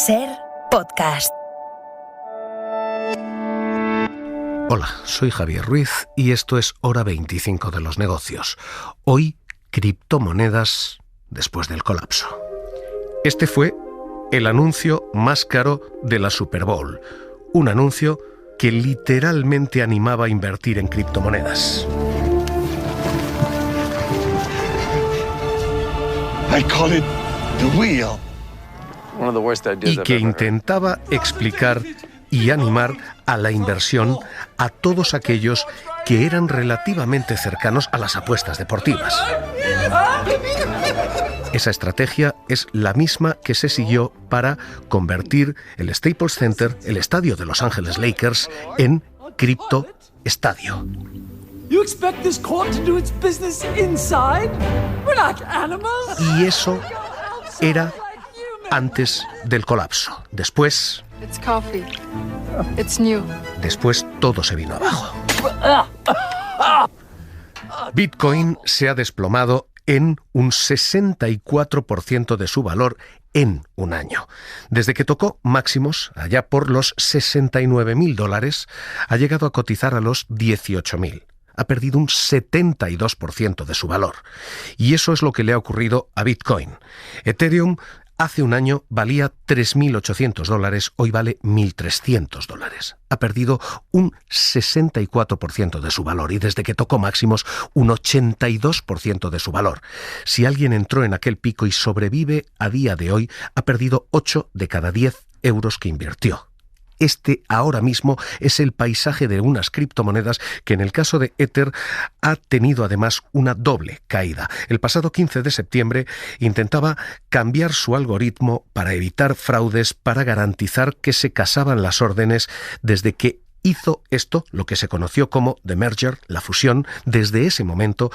Ser Podcast. Hola, soy Javier Ruiz y esto es Hora 25 de los negocios. Hoy, criptomonedas después del colapso. Este fue el anuncio más caro de la Super Bowl. Un anuncio que literalmente animaba a invertir en criptomonedas. I call it the wheel. Y que intentaba explicar y animar a la inversión a todos aquellos que eran relativamente cercanos a las apuestas deportivas. Esa estrategia es la misma que se siguió para convertir el Staples Center, el estadio de Los Ángeles Lakers, en cripto estadio. Y eso era antes del colapso. Después todo se vino abajo. Bitcoin se ha desplomado en un 64% de su valor en un año. Desde que tocó máximos, allá por los $69.000, ha llegado a cotizar a los 18.000. Ha perdido un 72% de su valor. Y eso es lo que le ha ocurrido a Bitcoin. Ethereum hace un año valía $3.800, hoy vale $1.300. Ha perdido un 64% de su valor y desde que tocó máximos un 82% de su valor. Si alguien entró en aquel pico y sobrevive a día de hoy, ha perdido 8 de cada 10 euros que invirtió. Este ahora mismo es el paisaje de unas criptomonedas que en el caso de Ether ha tenido además una doble caída. El pasado 15 de septiembre intentaba cambiar su algoritmo para evitar fraudes, para garantizar que se casaban las órdenes. Desde que hizo esto, lo que se conoció como The Merger, la fusión, desde ese momento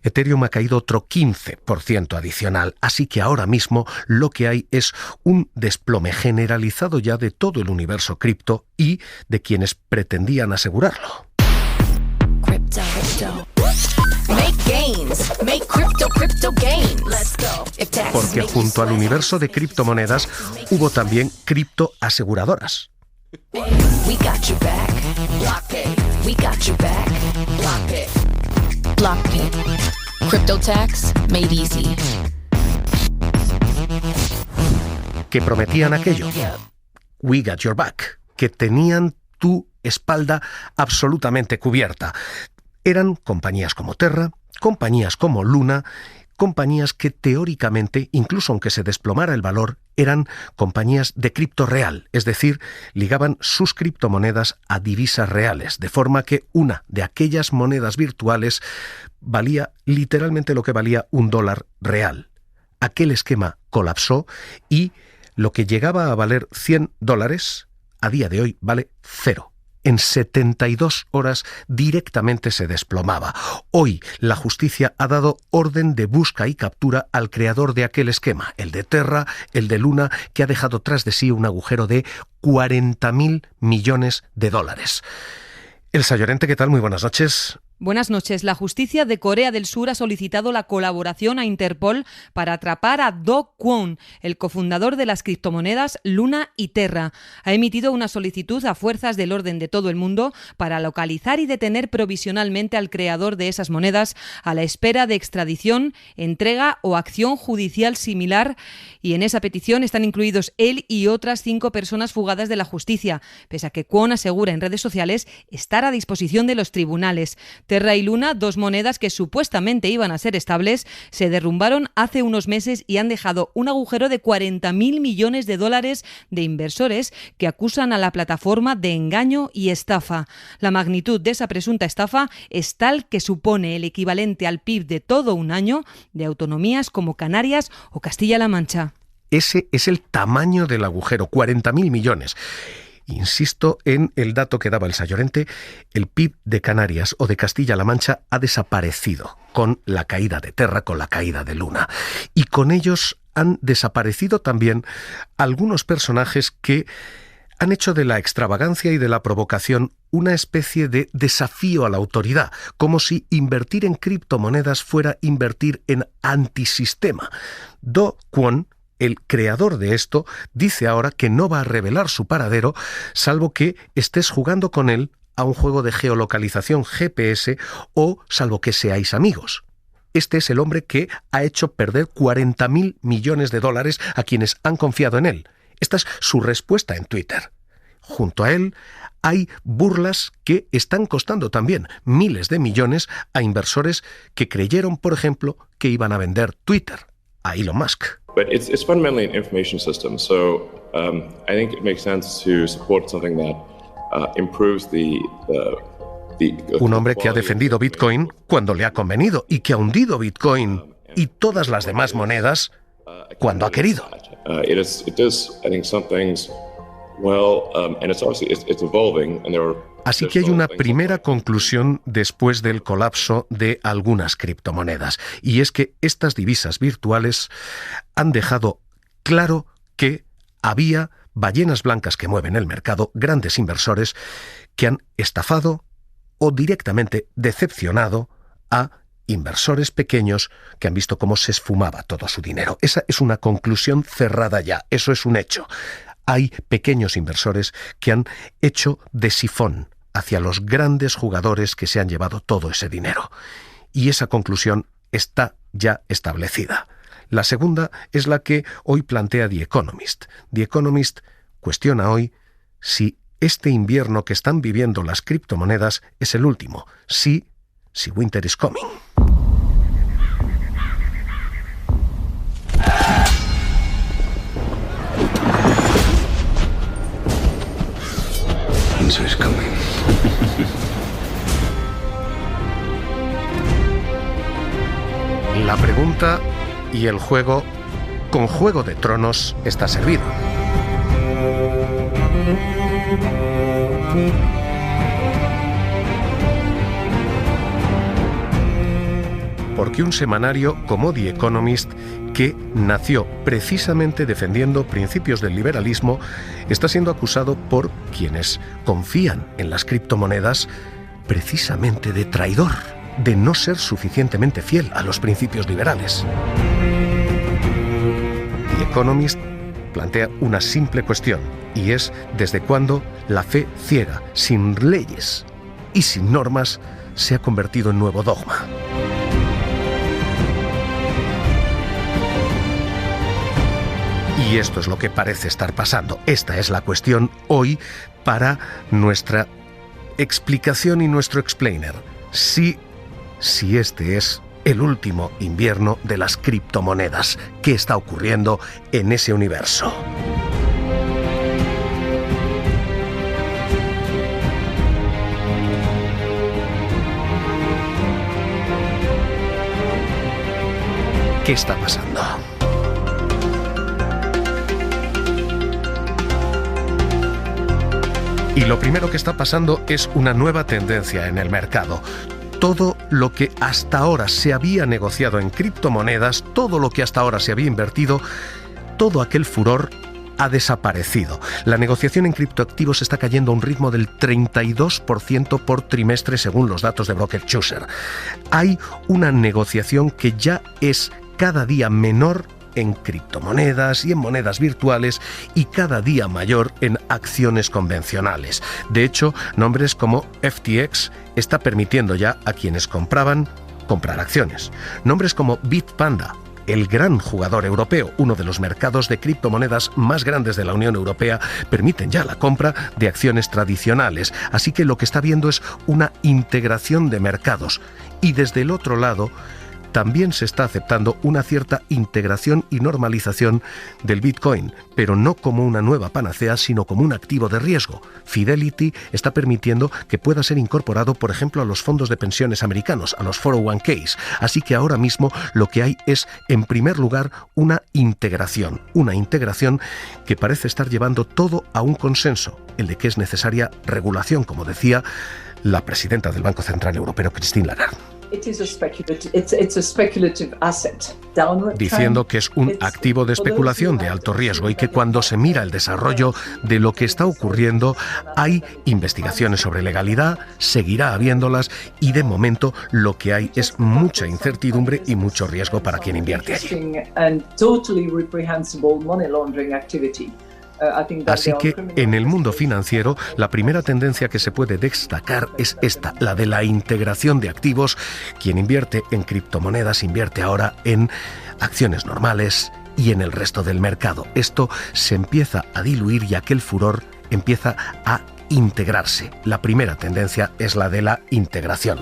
Ethereum ha caído otro 15% adicional. Así que ahora mismo lo que hay es un desplome generalizado ya de todo el universo cripto y de quienes pretendían asegurarlo. Porque junto al universo de criptomonedas hubo también criptoaseguradoras. We got your back. Blockade. We got your back. Blockade. Blockade. Crypto tax made easy. Que prometían aquello. We got your back. Que tenían tu espalda absolutamente cubierta. Eran compañías como Terra, compañías como Luna, compañías que teóricamente, incluso aunque se desplomara el valor, eran compañías de cripto real, es decir, ligaban sus criptomonedas a divisas reales, de forma que una de aquellas monedas virtuales valía literalmente lo que valía $1 real. Aquel esquema colapsó y lo que llegaba a valer $100, a día de hoy vale 0. En 72 horas directamente se desplomaba. Hoy la justicia ha dado orden de busca y captura al creador de aquel esquema, el de Terra, el de Luna, que ha dejado tras de sí un agujero de $40.000 millones. Elsa Llorente, ¿qué tal? Muy buenas noches. Buenas noches. La justicia de Corea del Sur ha solicitado la colaboración a Interpol para atrapar a Do Kwon, el cofundador de las criptomonedas Luna y Terra. Ha emitido una solicitud a fuerzas del orden de todo el mundo para localizar y detener provisionalmente al creador de esas monedas a la espera de extradición, entrega o acción judicial similar. Y en esa petición están incluidos él y otras 5 personas fugadas de la justicia, pese a que Kwon asegura en redes sociales estar a disposición de los tribunales. Terra y Luna, 2 monedas que supuestamente iban a ser estables, se derrumbaron hace unos meses y han dejado un agujero de $40.000 millones de inversores que acusan a la plataforma de engaño y estafa. La magnitud de esa presunta estafa es tal que supone el equivalente al PIB de todo un año de autonomías como Canarias o Castilla-La Mancha. Ese es el tamaño del agujero, $40.000 millones. Insisto en el dato que daba Elsa Llorente, el PIB de Canarias o de Castilla-La Mancha ha desaparecido con la caída de Terra, con la caída de Luna. Y con ellos han desaparecido también algunos personajes que han hecho de la extravagancia y de la provocación una especie de desafío a la autoridad, como si invertir en criptomonedas fuera invertir en antisistema. Do Kwon el creador de esto, dice ahora que no va a revelar su paradero salvo que estés jugando con él a un juego de geolocalización GPS o salvo que seáis amigos. Este es el hombre que ha hecho perder $40.000 millones a quienes han confiado en él. Esta es su respuesta en Twitter. Junto a él hay burlas que están costando también miles de millones a inversores que creyeron, por ejemplo, que iban a vender Twitter a Elon Musk. But it's fundamentally an information system, so I think it makes sense to support something that improves un hombre que ha defendido Bitcoin cuando le ha convenido y que ha hundido Bitcoin y todas las demás monedas cuando ha querido. Así que hay una primera conclusión después del colapso de algunas criptomonedas, y es que estas divisas virtuales han dejado claro que había ballenas blancas que mueven el mercado, grandes inversores que han estafado o directamente decepcionado a inversores pequeños que han visto cómo se esfumaba todo su dinero. Esa es una conclusión cerrada ya, eso es un hecho. Hay pequeños inversores que han hecho de sifón hacia los grandes jugadores que se han llevado todo ese dinero. Y esa conclusión está ya establecida. La segunda es la que hoy plantea The Economist. The Economist cuestiona hoy si este invierno que están viviendo las criptomonedas es el último. Si winter is coming. Winter is coming. La pregunta y el juego con Juego de Tronos está servido. Porque un semanario como The Economist, que nació precisamente defendiendo principios del liberalismo, está siendo acusado por quienes confían en las criptomonedas precisamente de traidor, de no ser suficientemente fiel a los principios liberales. The Economist plantea una simple cuestión, y es desde cuándo la fe ciega, sin leyes y sin normas, se ha convertido en nuevo dogma. Y esto es lo que parece estar pasando. Esta es la cuestión hoy para nuestra explicación y nuestro explainer. Si este es el último invierno de las criptomonedas. ¿Qué está ocurriendo en ese universo? ¿Qué está pasando? Y lo primero que está pasando es una nueva tendencia en el mercado. Todo lo que hasta ahora se había negociado en criptomonedas, todo lo que hasta ahora se había invertido, todo aquel furor ha desaparecido. La negociación en criptoactivos está cayendo a un ritmo del 32% por trimestre según los datos de Broker Chooser. Hay una negociación que ya es cada día menor en criptomonedas y en monedas virtuales y cada día mayor en acciones convencionales. De hecho, nombres como FTX está permitiendo ya a quienes compraban comprar acciones. Nombres como Bitpanda, el gran jugador europeo, uno de los mercados de criptomonedas más grandes de la Unión Europea, permiten ya la compra de acciones tradicionales. Así que lo que está viendo es una integración de mercados. Y desde el otro lado, también se está aceptando una cierta integración y normalización del Bitcoin, pero no como una nueva panacea, sino como un activo de riesgo. Fidelity está permitiendo que pueda ser incorporado, por ejemplo, a los fondos de pensiones americanos, a los 401ks. Así que ahora mismo lo que hay es, en primer lugar, una integración que parece estar llevando todo a un consenso, el de que es necesaria regulación, como decía la presidenta del Banco Central Europeo, Christine Lagarde. diciendo que es un activo de especulación de alto riesgo y que cuando se mira el desarrollo de lo que está ocurriendo hay investigaciones sobre legalidad, seguirá habiéndolas y de momento lo que hay es mucha incertidumbre y mucho riesgo para quien invierte allí. Así que en el mundo financiero la primera tendencia que se puede destacar es esta, la de la integración de activos. Quien invierte en criptomonedas invierte ahora en acciones normales y en el resto del mercado. Esto se empieza a diluir y aquel furor empieza a integrarse. La primera tendencia es la de la integración.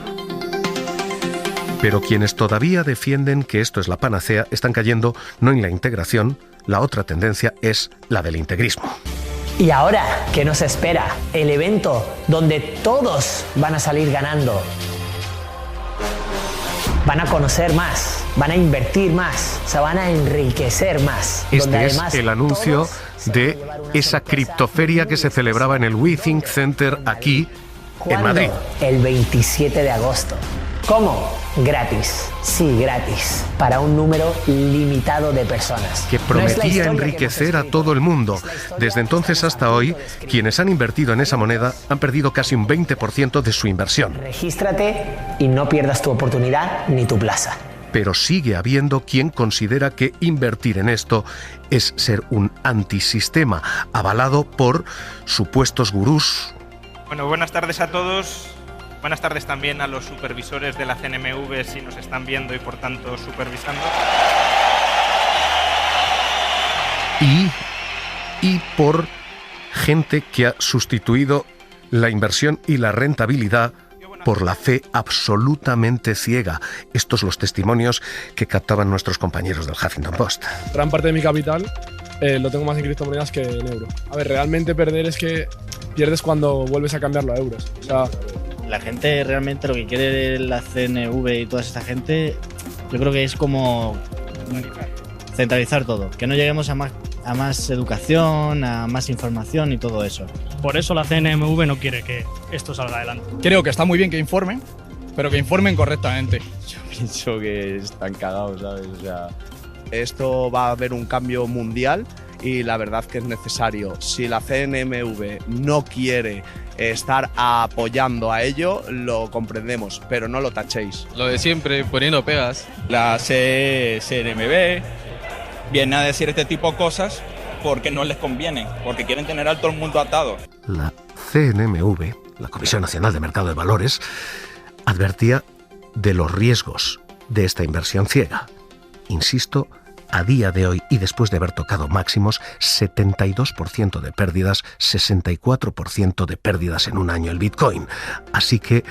Pero quienes todavía defienden que esto es la panacea están cayendo no en la integración. La otra tendencia es la del integrismo. Y ahora, ¿qué nos espera? El evento donde todos van a salir ganando. Van a conocer más, van a invertir más, se van a enriquecer más. Este es el anuncio de esa criptoferia que se celebraba en el WeThink Center aquí en Madrid. El 27 de agosto. ¿Cómo? Gratis. Sí, gratis. Para un número limitado de personas. Que prometía enriquecer a todo el mundo. Desde entonces hasta hoy, quienes han invertido en esa moneda han perdido casi un 20% de su inversión. Regístrate y no pierdas tu oportunidad ni tu plaza. Pero sigue habiendo quien considera que invertir en esto es ser un antisistema, avalado por supuestos gurús. Bueno, buenas tardes a todos. Buenas tardes también a los supervisores de la CNMV si nos están viendo y por tanto supervisando. Y por gente que ha sustituido la inversión y la rentabilidad por la fe absolutamente ciega. Estos los testimonios que captaban nuestros compañeros del Huffington Post. Gran parte de mi capital lo tengo más en criptomonedas que en euro. A ver, realmente perder es que pierdes cuando vuelves a cambiarlo a euros. O sea, la gente realmente lo que quiere la CNV y toda esta gente, yo creo que es como centralizar todo, que no lleguemos a más educación, a más información y todo eso. Por eso la CNMV no quiere que esto salga adelante. Creo que está muy bien que informen, pero que informen correctamente. Yo pienso que están cagados, ¿sabes? O sea, esto va a haber un cambio mundial y la verdad que es necesario. Si la CNMV no quiere estar apoyando a ello, lo comprendemos, pero no lo tachéis. Lo de siempre, poniendo pegas. La CNMV viene a decir este tipo de cosas porque no les conviene, porque quieren tener a todo el mundo atado. La CNMV, la Comisión Nacional de Mercado de Valores, advertía de los riesgos de esta inversión ciega. Insisto, a día de hoy y después de haber tocado máximos, 72% de pérdidas, 64% de pérdidas en un año el Bitcoin. Así que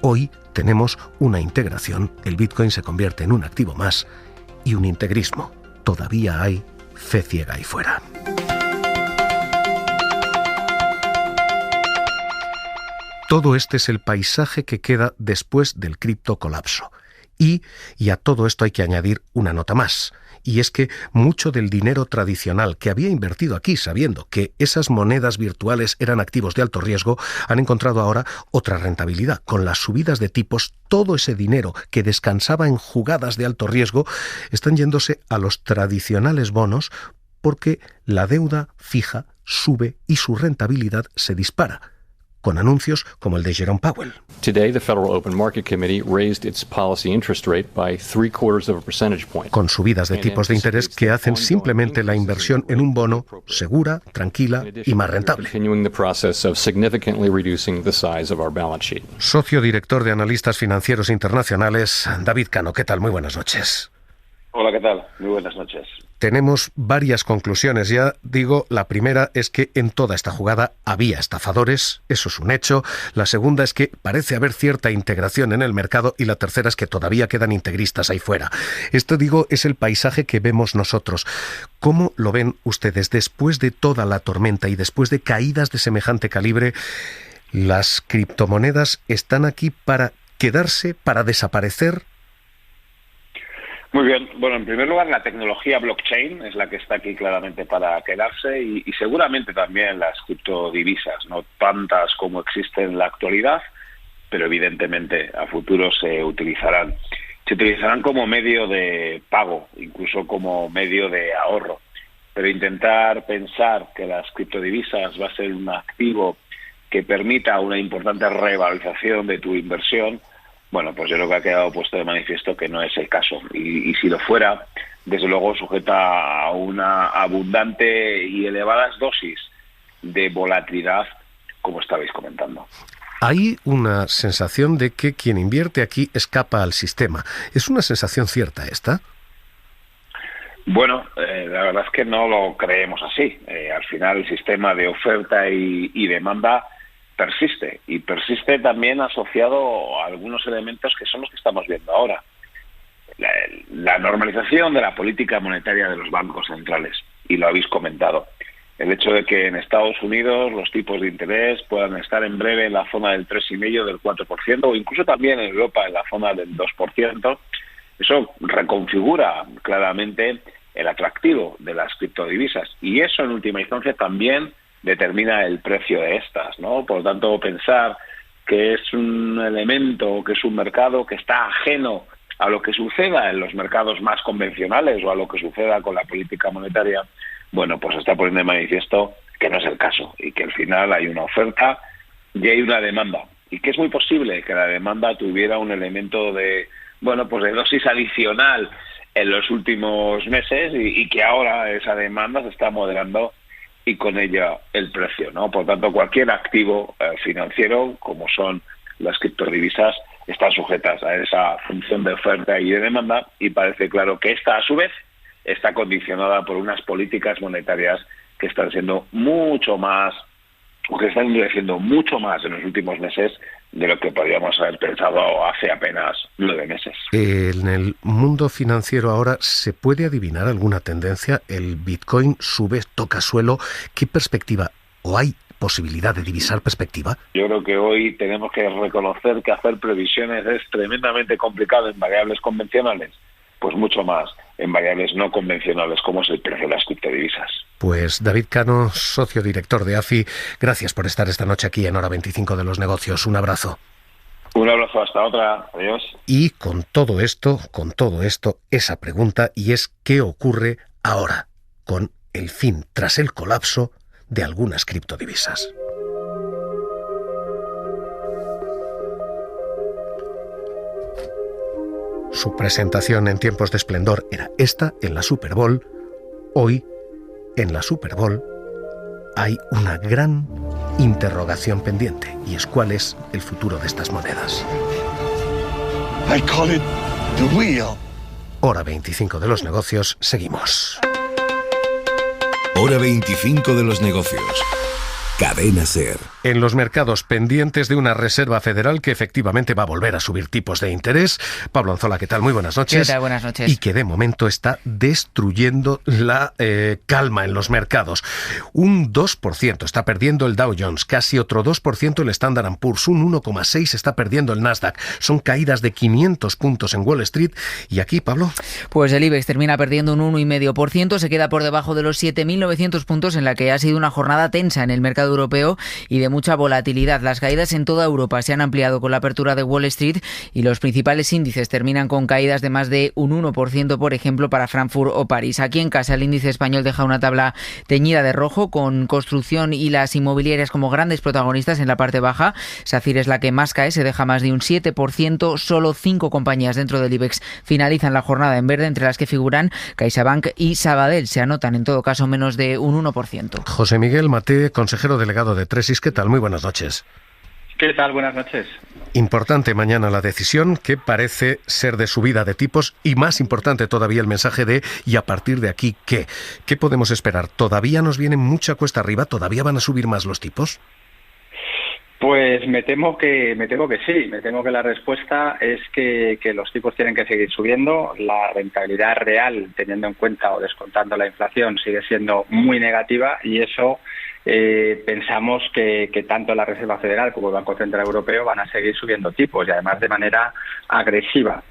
hoy tenemos una integración, el Bitcoin se convierte en un activo más y un integrismo. Todavía hay fe ciega ahí fuera. Todo este es el paisaje que queda después del criptocolapso. Y a todo esto hay que añadir una nota más. Y es que mucho del dinero tradicional que había invertido aquí, sabiendo que esas monedas virtuales eran activos de alto riesgo, han encontrado ahora otra rentabilidad. Con las subidas de tipos, todo ese dinero que descansaba en jugadas de alto riesgo están yéndose a los tradicionales bonos porque la deuda fija sube y su rentabilidad se dispara, con anuncios como el de Jerome Powell. Today, the Federal Open Market Committee raised its policy interest rate by 0.75 percentage point. Con subidas de tipos de interés que hacen simplemente la inversión en un bono segura, tranquila y más rentable. Continuing the process of significantly reducing the size of our balance sheet. Socio director de Analistas Financieros Internacionales, David Cano. ¿Qué tal? Muy buenas noches. Hola, ¿qué tal? Muy buenas noches. Tenemos varias conclusiones. Ya digo, la primera es que en toda esta jugada había estafadores, eso es un hecho. La segunda es que parece haber cierta integración en el mercado y la tercera es que todavía quedan integristas ahí fuera. Esto, digo, es el paisaje que vemos nosotros. ¿Cómo lo ven ustedes después de toda la tormenta y después de caídas de semejante calibre? ¿Las criptomonedas están aquí para quedarse, para desaparecer? Muy bien. Bueno, en primer lugar, la tecnología blockchain es la que está aquí claramente para quedarse y seguramente también las criptodivisas, no tantas como existen en la actualidad, pero evidentemente a futuro se utilizarán como medio de pago, incluso como medio de ahorro. Pero intentar pensar que las criptodivisas va a ser un activo que permita una importante revalorización de tu inversión, bueno, pues yo creo que ha quedado puesto de manifiesto que no es el caso. Y si lo fuera, desde luego sujeta a una abundante y elevadas dosis de volatilidad, como estabais comentando. Hay una sensación de que quien invierte aquí escapa al sistema. ¿Es una sensación cierta esta? Bueno, la verdad es que no lo creemos así. Al final el sistema de oferta y demanda persiste, y persiste también asociado a algunos elementos que son los que estamos viendo ahora. La normalización de la política monetaria de los bancos centrales, y lo habéis comentado. El hecho de que en Estados Unidos los tipos de interés puedan estar en breve en la zona del 3,5%, del 4%, o incluso también en Europa en la zona del 2%, eso reconfigura claramente el atractivo de las criptodivisas, y eso en última instancia también determina el precio de estas, ¿no? Por lo tanto, pensar que es un elemento, que es un mercado que está ajeno a lo que suceda en los mercados más convencionales o a lo que suceda con la política monetaria, bueno, pues está poniendo de manifiesto que no es el caso, y que al final hay una oferta y hay una demanda, y que es muy posible que la demanda tuviera un elemento de, bueno, pues de dosis adicional en los últimos meses, y que ahora esa demanda se está moderando y con ella el precio, ¿no? Por tanto, cualquier activo financiero, como son las criptodivisas, están sujetas a esa función de oferta y de demanda, y parece claro que esta, a su vez, está condicionada por unas políticas monetarias que están siendo mucho más, o que están endureciendo mucho más en los últimos meses de lo que podríamos haber pensado hace apenas 9 meses. En el mundo financiero ahora, ¿se puede adivinar alguna tendencia? ¿El Bitcoin sube, toca suelo? ¿Qué perspectiva? ¿O hay posibilidad de divisar perspectiva? Yo creo que hoy tenemos que reconocer que hacer previsiones es tremendamente complicado en variables convencionales, pues mucho más en variables no convencionales como es el precio de las criptodivisas. Pues David Cano, socio director de AFI, gracias por estar esta noche aquí en Hora 25 de los Negocios. Un abrazo. Un abrazo, hasta otra. Adiós. Y con todo esto, esa pregunta, y es ¿qué ocurre ahora con el fin tras el colapso de algunas criptodivisas? Su presentación en tiempos de esplendor era esta en la Super Bowl. Hoy, en la Super Bowl, hay una gran interrogación pendiente, y es cuál es el futuro de estas monedas. I call it the wheel. Hora 25 de los Negocios, seguimos. Hora 25 de los Negocios. Cadena SER. En los mercados, pendientes de una Reserva Federal que efectivamente va a volver a subir tipos de interés. Pablo Anzola, ¿qué tal? Muy buenas noches. ¿Qué tal? Buenas noches. Y que de momento está destruyendo la calma en los mercados. Un 2% está perdiendo el Dow Jones, casi otro 2% el Standard & Poor's, un 1,6% está perdiendo el Nasdaq. Son caídas de 500 puntos en Wall Street. ¿Y aquí, Pablo? Pues el IBEX termina perdiendo un 1,5%, se queda por debajo de los 7.900 puntos, en la que ha sido una jornada tensa en el mercado europeo y de mucha volatilidad. Las caídas en toda Europa se han ampliado con la apertura de Wall Street, y los principales índices terminan con caídas de más de un 1%, por ejemplo, para Frankfurt o París. Aquí en casa, el índice español deja una tabla teñida de rojo, con construcción y las inmobiliarias como grandes protagonistas en la parte baja. SACIR es la que más cae, se deja más de un 7%. Solo 5 compañías dentro del IBEX finalizan la jornada en verde, entre las que figuran CaixaBank y Sabadell. Se anotan, en todo caso, menos de un 1%. José Miguel Maté, consejero delegado de Tresis, ¿qué tal? Muy buenas noches. ¿Qué tal? Buenas noches. Importante mañana la decisión, que parece ser de subida de tipos, y más importante todavía el mensaje de ¿y a partir de aquí qué? ¿Qué podemos esperar? ¿Todavía nos viene mucha cuesta arriba? ¿Todavía van a subir más los tipos? Pues me temo que sí. Me temo que la respuesta es que los tipos tienen que seguir subiendo. La rentabilidad real, teniendo en cuenta o descontando la inflación, sigue siendo muy negativa, y eso pensamos que tanto la Reserva Federal como el Banco Central Europeo van a seguir subiendo tipos, y además de manera agresiva.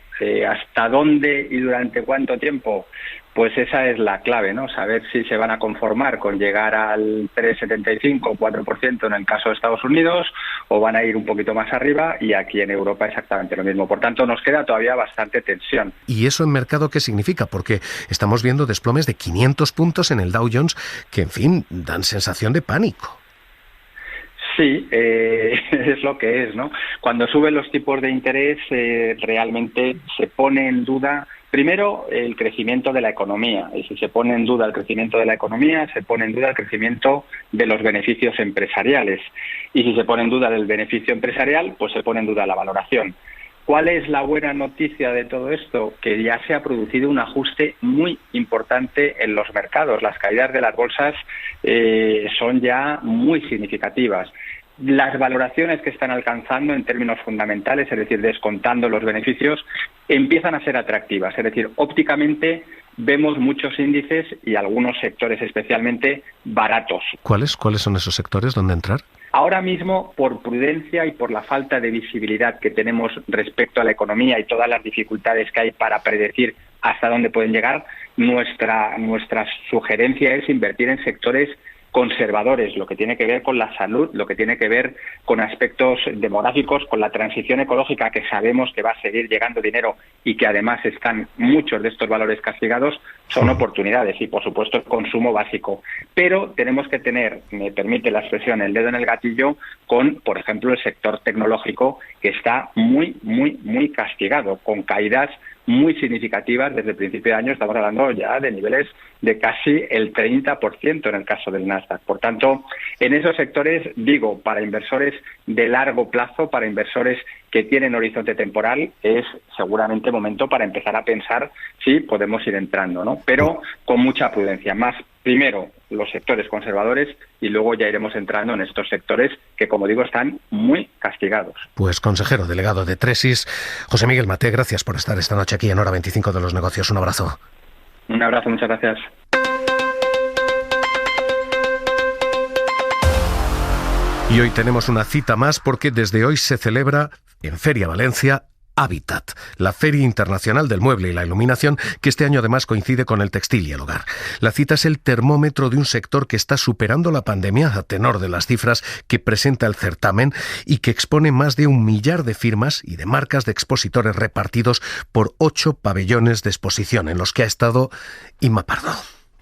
¿Hasta dónde y durante cuánto tiempo? pues esa es la clave, ¿no? Saber si se van a conformar con llegar al 3,75 o 4% en el caso de Estados Unidos, o van a ir un poquito más arriba, y aquí en Europa exactamente lo mismo. Por tanto, nos queda todavía bastante tensión. ¿Y eso en mercado qué significa? Porque estamos viendo desplomes de 500 puntos en el Dow Jones que, en fin, dan sensación de pánico. Sí, es lo que es, ¿no? Cuando suben los tipos de interés, realmente se pone en duda, primero, el crecimiento de la economía. Y si se pone en duda el crecimiento de la economía, se pone en duda el crecimiento de los beneficios empresariales. Y si se pone en duda el beneficio empresarial, pues se pone en duda la valoración. ¿Cuál es la buena noticia de todo esto? Que ya se ha producido un ajuste muy importante en los mercados. Las caídas de las bolsas son ya muy significativas. Las valoraciones que están alcanzando en términos fundamentales, es decir, descontando los beneficios, empiezan a ser atractivas. Es decir, ópticamente vemos muchos índices y algunos sectores especialmente baratos. ¿Cuáles son esos sectores donde entrar? Ahora mismo, por prudencia y por la falta de visibilidad que tenemos respecto a la economía y todas las dificultades que hay para predecir hasta dónde pueden llegar, nuestra sugerencia es invertir en sectores conservadores, lo que tiene que ver con la salud, lo que tiene que ver con aspectos demográficos, con la transición ecológica, que sabemos que va a seguir llegando dinero y que además están muchos de estos valores castigados, son oportunidades, y por supuesto el consumo básico. Pero tenemos que tener, me permite la expresión, el dedo en el gatillo con, por ejemplo, el sector tecnológico, que está muy, muy, muy castigado, con caídas muy significativas desde el principio de año. Estamos hablando ya de niveles de casi el 30% en el caso del Nasdaq. Por tanto, en esos sectores, digo, para inversores de largo plazo, para inversores que tienen horizonte temporal, es seguramente momento para empezar a pensar si podemos ir entrando, ¿no? Pero con mucha prudencia. Más, primero, los sectores conservadores, y luego ya iremos entrando en estos sectores que, como digo, están muy castigados. Pues consejero delegado de Tresis, José Miguel Maté, gracias por estar esta noche aquí en Hora 25 de los Negocios. Un abrazo. Un abrazo, muchas gracias. Y hoy tenemos una cita más porque desde hoy se celebra en Feria Valencia Habitat, la Feria Internacional del Mueble y la Iluminación, que este año además coincide con el textil y el hogar. La cita es el termómetro de un sector que está superando la pandemia a tenor de las cifras que presenta el certamen y que expone más de 1 millar de firmas y de marcas de expositores repartidos por 8 pabellones de exposición en los que ha estado Inma Pardo.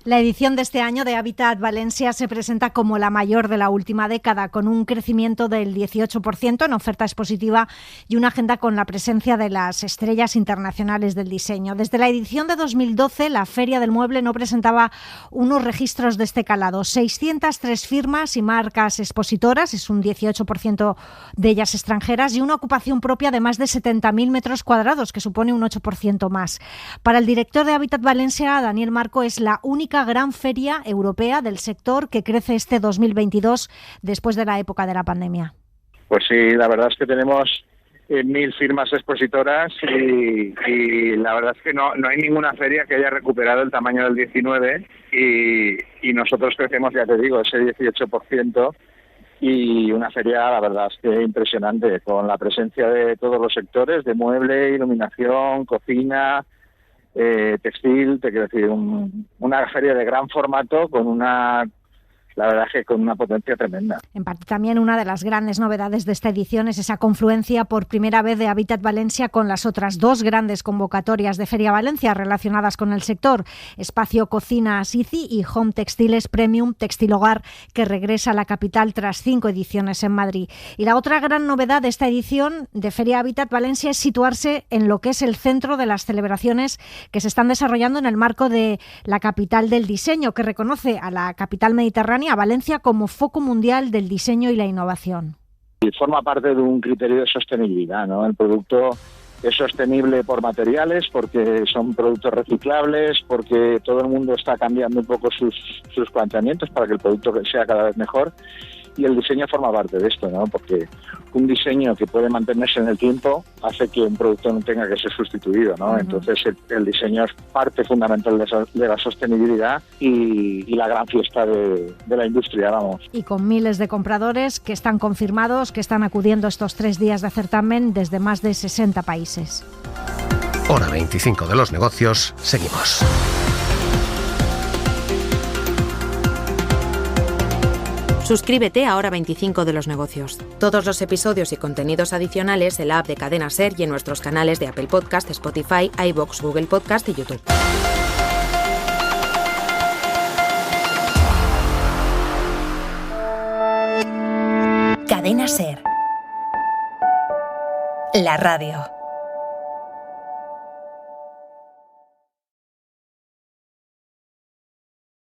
La edición de este año de Habitat Valencia se presenta como la mayor de la última década, con un crecimiento del 18% en oferta expositiva y una agenda con la presencia de las estrellas internacionales del diseño. Desde la edición de 2012, la Feria del Mueble no presentaba unos registros de este calado. 603 firmas y marcas expositoras, es un 18% de ellas extranjeras, y una ocupación propia de más de 70.000 metros cuadrados, que supone un 8% más. Para el director de Habitat Valencia, Daniel Marco, es la única gran feria europea del sector que crece este 2022 después de la época de la pandemia. Pues sí, la verdad es que tenemos 1.000 firmas expositoras y la verdad es que no hay ninguna feria que haya recuperado el tamaño del 19 y nosotros crecemos, ya te digo, ese 18%, y una feria, la verdad es que impresionante, con la presencia de todos los sectores, de mueble, iluminación, cocina, textil, te quiero decir, una feria de gran formato con la verdad es que con una potencia tremenda. En parte también una de las grandes novedades de esta edición es esa confluencia por primera vez de Habitat Valencia con las otras 2 grandes convocatorias de Feria Valencia relacionadas con el sector: Espacio Cocina Sici y Home Textiles Premium Textil Hogar, que regresa a la capital tras 5 ediciones en Madrid. Y la otra gran novedad de esta edición de Feria Habitat Valencia es situarse en lo que es el centro de las celebraciones que se están desarrollando en el marco de la capital del diseño, que reconoce a la capital mediterránea, a Valencia, como foco mundial del diseño y la innovación. Y forma parte de un criterio de sostenibilidad, ¿no? El producto es sostenible por materiales, porque son productos reciclables, porque todo el mundo está cambiando un poco sus planteamientos para que el producto sea cada vez mejor. Y el diseño forma parte de esto, ¿no? Porque un diseño que puede mantenerse en el tiempo hace que un producto no tenga que ser sustituido, ¿no? Entonces el diseño es parte fundamental de la sostenibilidad y la gran fiesta de la industria, vamos. Y con miles de compradores que están confirmados, que están acudiendo estos 3 días de certamen desde más de 60 países. Hora 25 de los Negocios, seguimos. Suscríbete a Hora 25 de los negocios. Todos los episodios y contenidos adicionales en la app de Cadena SER y en nuestros canales de Apple Podcast, Spotify, iVoox, Google Podcast y YouTube. Cadena SER. La radio.